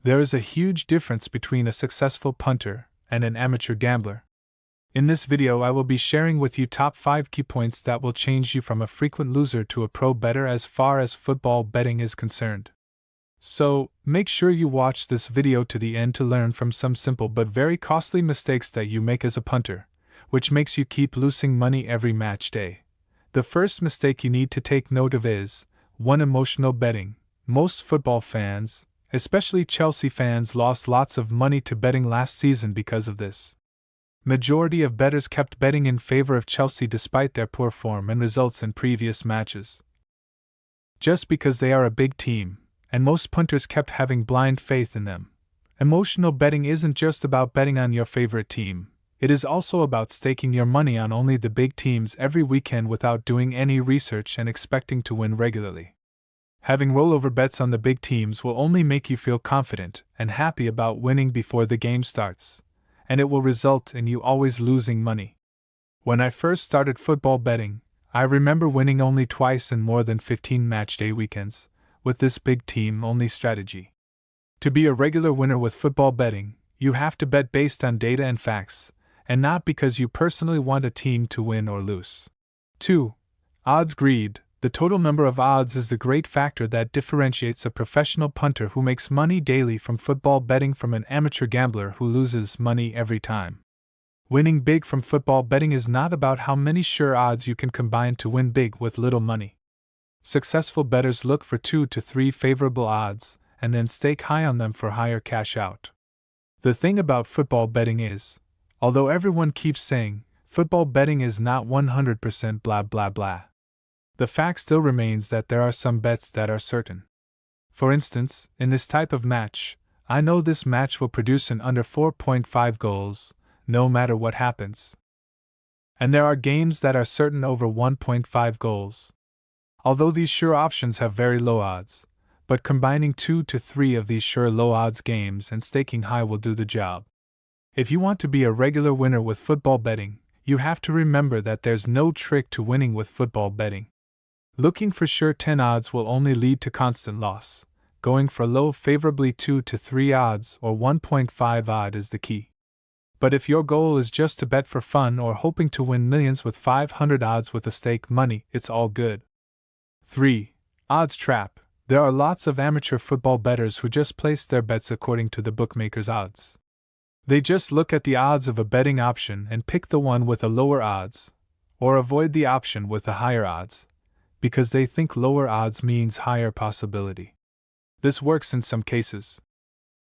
There is a huge difference between a successful punter and an amateur gambler. In this video, I will be sharing with you top 5 key points that will change you from a frequent loser to a pro bettor as far as football betting is concerned. So, make sure you watch this video to the end to learn from some simple but very costly mistakes that you make as a punter, which makes you keep losing money every match day. The first mistake you need to take note of is 1. Emotional betting. Most football fans, especially Chelsea fans, lost lots of money to betting last season because of this. Majority of bettors kept betting in favor of Chelsea despite their poor form and results in previous matches. Just because they are a big team, and most punters kept having blind faith in them. Emotional betting isn't just about betting on your favorite team, it is also about staking your money on only the big teams every weekend without doing any research and expecting to win regularly. Having rollover bets on the big teams will only make you feel confident and happy about winning before the game starts, and it will result in you always losing money. When I first started football betting, I remember winning only twice in more than 15 matchday weekends, with this big team-only strategy. To be a regular winner with football betting, you have to bet based on data and facts, and not because you personally want a team to win or lose. 2. Odds greed. The total number of odds is the great factor that differentiates a professional punter who makes money daily from football betting from an amateur gambler who loses money every time. Winning big from football betting is not about how many sure odds you can combine to win big with little money. Successful bettors look for 2 to 3 favorable odds, and then stake high on them for higher cash out. The thing about football betting is, although everyone keeps saying, football betting is not 100% blah blah blah, the fact still remains that there are some bets that are certain. For instance, in this type of match, I know this match will produce an under 4.5 goals, no matter what happens. And there are games that are certain over 1.5 goals. Although these sure options have very low odds, but combining 2 to 3 of these sure low odds games and staking high will do the job. If you want to be a regular winner with football betting, you have to remember that there's no trick to winning with football betting. Looking for sure 10 odds will only lead to constant loss. Going for low favorably 2 to 3 odds or 1.5 odd is the key. But if your goal is just to bet for fun or hoping to win millions with 500 odds with a stake money, it's all good. 3. Odds trap. There are lots of amateur football bettors who just place their bets according to the bookmaker's odds. They just look at the odds of a betting option and pick the one with a lower odds, or avoid the option with the higher odds, because they think lower odds means higher possibility. This works in some cases,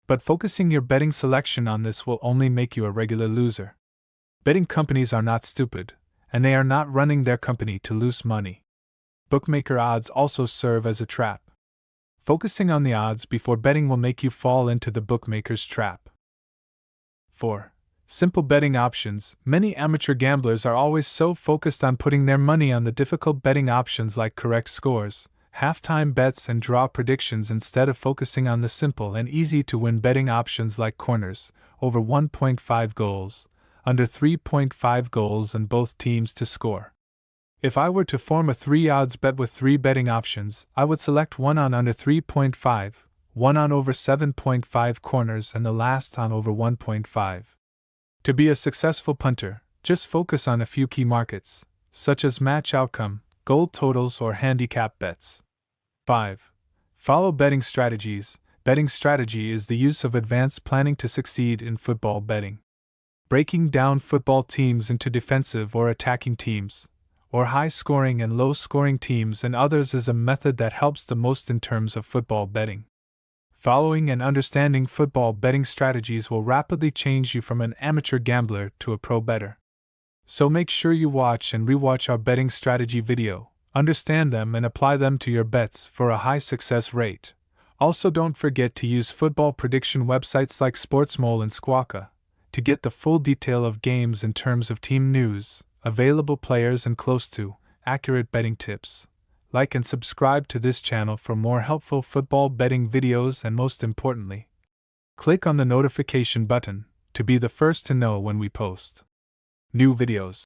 but focusing your betting selection on this will only make you a regular loser. Betting companies are not stupid, and they are not running their company to lose money. Bookmaker odds also serve as a trap. Focusing on the odds before betting will make you fall into the bookmaker's trap. 4. Simple betting options. Many amateur gamblers are always so focused on putting their money on the difficult betting options like correct scores, halftime bets, and draw predictions instead of focusing on the simple and easy to win betting options like corners, over 1.5 goals, under 3.5 goals, and both teams to score. If I were to form a 3 odds bet with 3 betting options, I would select one on under 3.5, one on over 7.5 corners, and the last on over 1.5. To be a successful punter, just focus on a few key markets, such as match outcome, goal totals, or handicap bets. 5. Follow betting strategies. Betting strategy is the use of advanced planning to succeed in football betting. Breaking down football teams into defensive or attacking teams, or high-scoring and low-scoring teams and others is a method that helps the most in terms of football betting. Following and understanding football betting strategies will rapidly change you from an amateur gambler to a pro bettor. So make sure you watch and rewatch our betting strategy video, understand them and apply them to your bets for a high success rate. Also, don't forget to use football prediction websites like Sportsmole and Squawka to get the full detail of games in terms of team news, available players, and close to accurate betting tips. Like and subscribe to this channel for more helpful football betting videos, and most importantly, click on the notification button to be the first to know when we post new videos.